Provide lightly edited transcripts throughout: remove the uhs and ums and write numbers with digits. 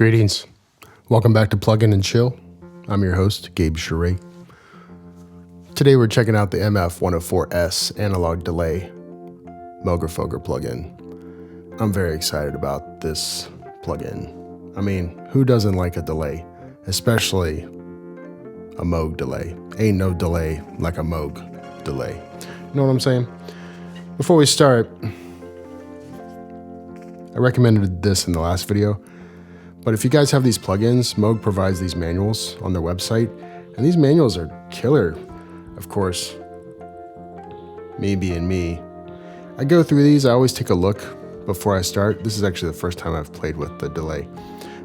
Greetings. Welcome back to Plugin and Chill. I'm your host, Gabe Charest. Today we're checking out the MF-104S analog delay Moogerfooger plugin. I'm very excited about this plugin. I mean, who doesn't like a delay, especially a Moog delay? Ain't no delay like a Moog delay. You know what I'm saying? Before we start, I recommended this in the last video, but if you guys have these plugins, Moog provides these manuals on their website, and these manuals are killer. Of course, me being me, I go through these, I always take a look before I start. This is actually the first time I've played with the delay,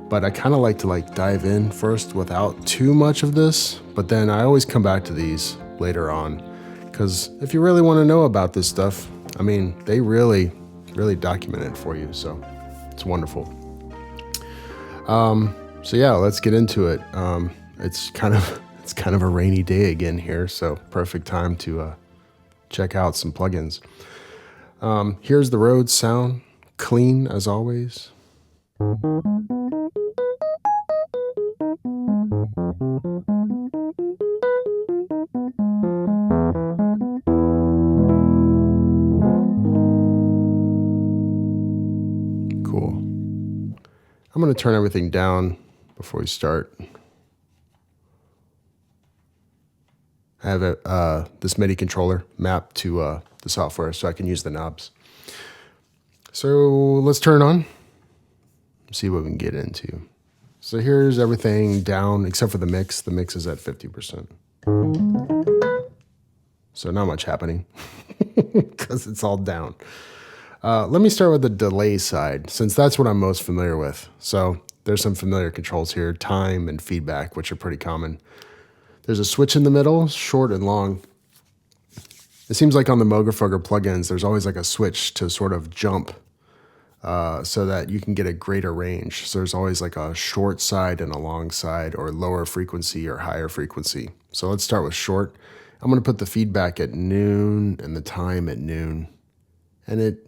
but I kind of like to dive in first without too much of this, but then I always come back to these later on, because if you really want to know about this stuff, I mean, they really document it for you, so it's wonderful. So yeah, let's get into it. It's kind of a rainy day again here, so perfect time to check out some plugins. Here's the Rhodes sound, clean as always. Cool. I'm going to turn everything down before we start. I have this MIDI controller mapped to the software so I can use the knobs. So let's turn it on, see what we can get into. So here's everything down except for the mix. The mix is at 50%. So not much happening because it's all down. Let me start with the delay side, since that's what I'm most familiar with. So there's some familiar controls here, time and feedback, which are pretty common. There's a switch in the middle, short and long. It seems like on the Moogerfooger plugins, there's always a switch to sort of jump so that you can get a greater range. So there's always a short side and a long side, or lower frequency or higher frequency. So let's start with short. I'm going to put the feedback at noon and the time at noon. And it,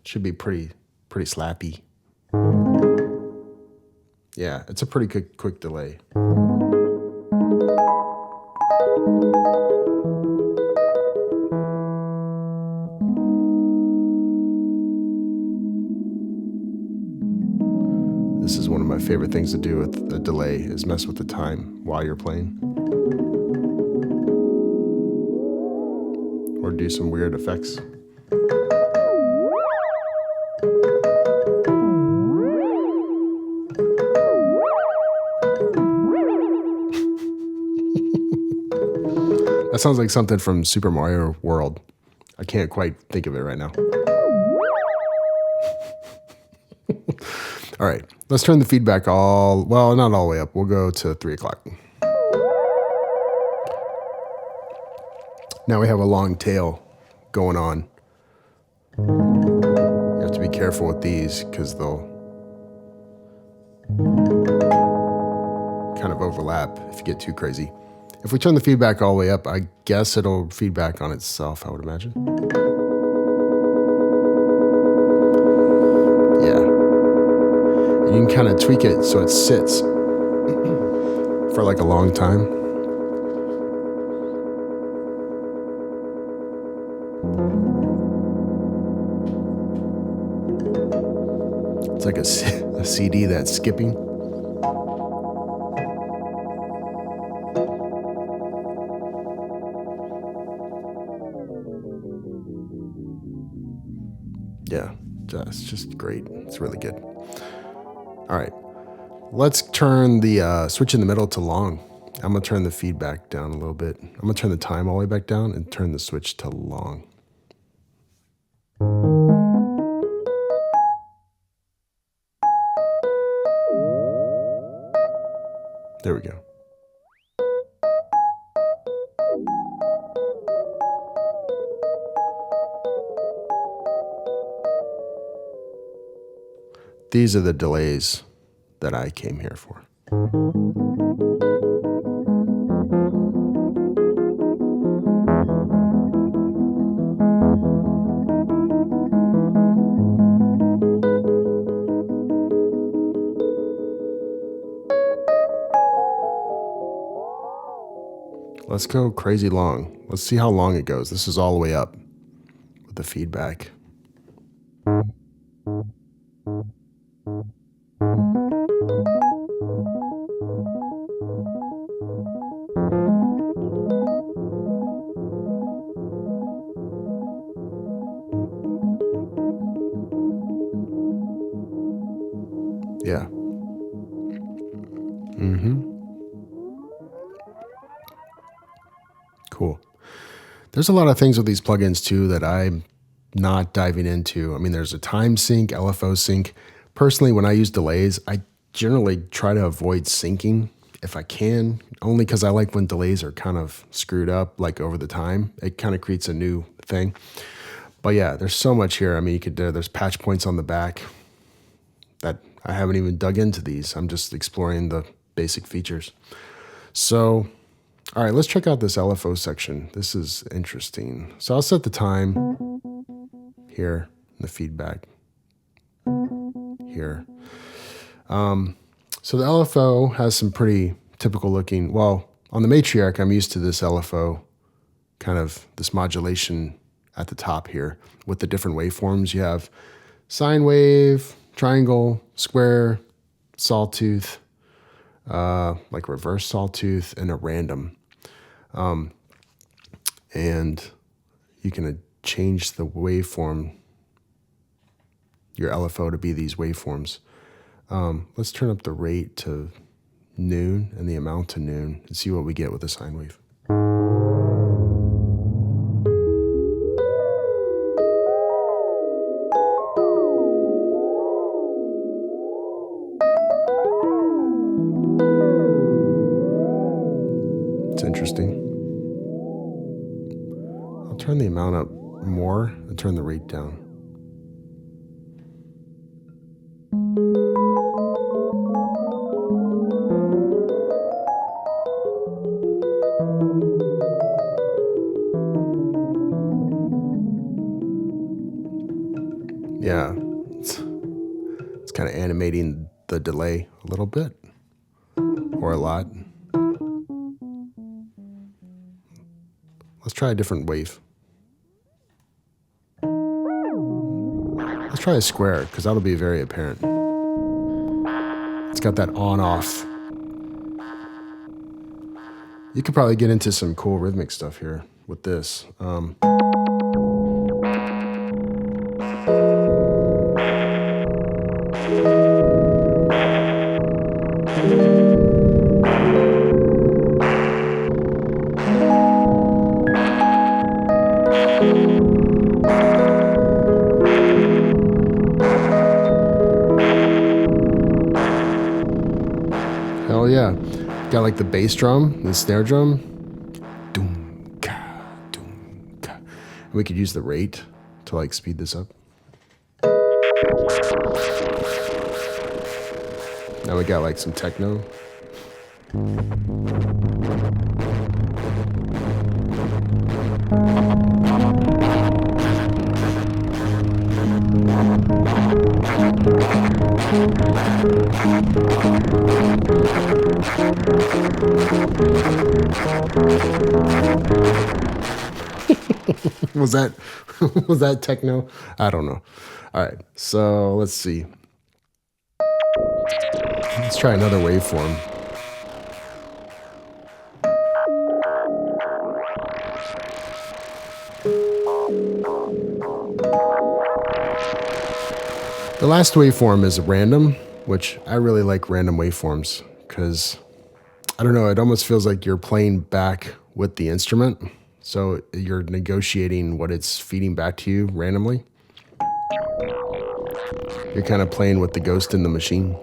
should be pretty slappy. Yeah, it's a pretty quick delay. This is one of my favorite things to do with the delay, is mess with the time while you're playing. Or do some weird effects. That sounds like something from Super Mario World. I can't quite think of it right now. All right, let's turn the feedback not all the way up. We'll go to 3 o'clock. Now we have a long tail going on. You have to be careful with these because they'll kind of overlap if you get too crazy. If we turn the feedback all the way up, I guess it'll feedback on itself, I would imagine. Yeah. And you can kind of tweak it so it sits for a long time. It's like a CD that's skipping. Yeah, it's just great. It's really good. All right, let's turn the switch in the middle to long. I'm going to turn the feedback down a little bit. I'm going to turn the time all the way back down and turn the switch to long. There we go. These are the delays that I came here for. Let's go crazy long. Let's see how long it goes. This is all the way up with the feedback. Yeah. Cool. There's a lot of things with these plugins too that I'm not diving into. I mean, there's a time sync, LFO sync. Personally, when I use delays, I generally try to avoid syncing if I can, only because I like when delays are kind of screwed up, like over the time. It kind of creates a new thing. But yeah, there's so much here. I mean, you could there's patch points on the back that I haven't even dug into these. I'm just exploring the basic features. So, all right, let's check out this LFO section. This is interesting. So I'll set the time here, the feedback here. So the LFO has some pretty typical looking, well, on the matriarch, I'm used to this LFO, kind of this modulation at the top here with the different waveforms. You have sine wave, triangle, square, sawtooth, like reverse sawtooth, and a random. And you can change the waveform, your LFO, to be these waveforms. Let's turn up the rate to noon and the amount to noon and see what we get with the sine wave. It's interesting. I'll turn the amount up more and turn the rate down. Yeah, it's kind of animating the delay a little bit, or a lot. Let's try a different wave. Let's try a square, because that'll be very apparent. It's got that on-off. You could probably get into some cool rhythmic stuff here with this. Hell yeah. Got like the bass drum, the snare drum. Doom, ka, doom, ka. We could use the rate to like speed this up. Now we got like some techno. was that techno? I don't know. All right, so let's see. Let's try another waveform. The last waveform is random, which I really like random waveforms because, I don't know, it almost feels like you're playing back with the instrument. So you're negotiating what it's feeding back to you randomly. You're kind of playing with the ghost in the machine.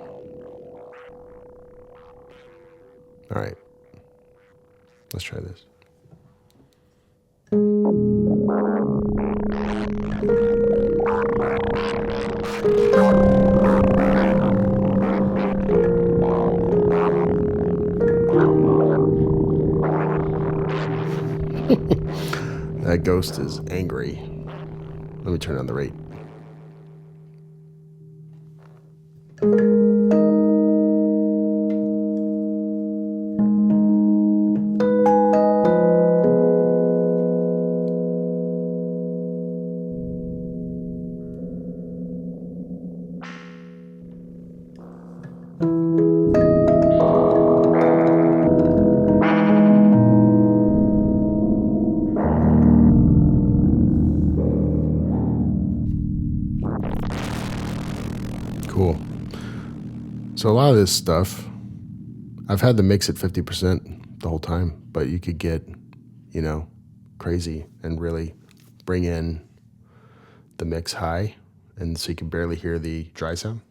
All right, let's try this. That ghost is angry. Let me turn on the rate. So a lot of this stuff, I've had the mix at 50% the whole time, but you could get, you know, crazy and really bring in the mix high, and so you can barely hear the dry sound.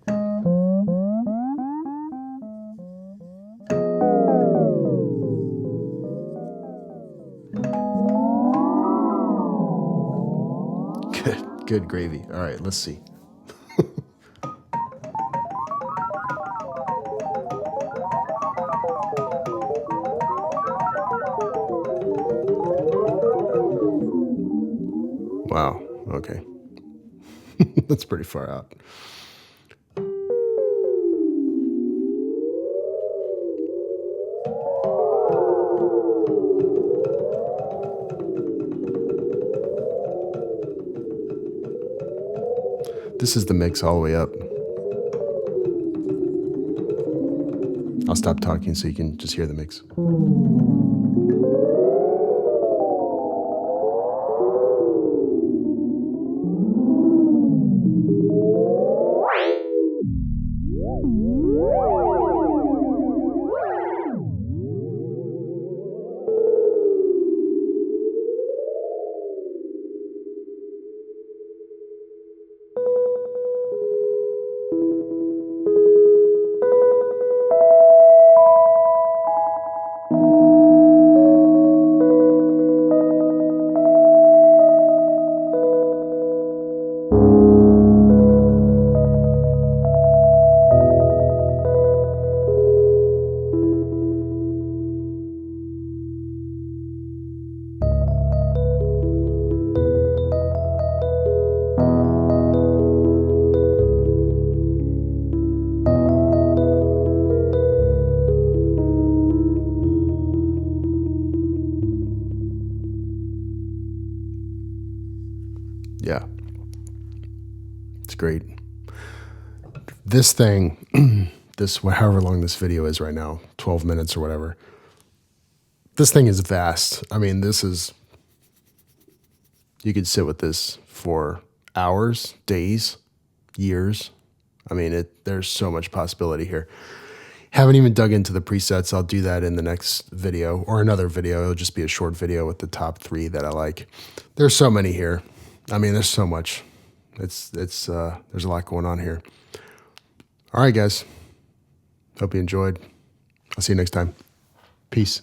Good gravy. All right, let's see. Wow, okay. That's pretty far out. This is the mix all the way up. I'll stop talking so you can just hear the mix. Yeah, it's great. This thing, however long this video is right now, 12 minutes or whatever, this thing is vast. I mean, you could sit with this for hours, days, years. I mean, there's so much possibility here. Haven't even dug into the presets. I'll do that in the next video or another video. It'll just be a short video with the top 3 that I like. There's so many here. I mean, there's so much. There's a lot going on here. All right, guys. Hope you enjoyed. I'll see you next time. Peace.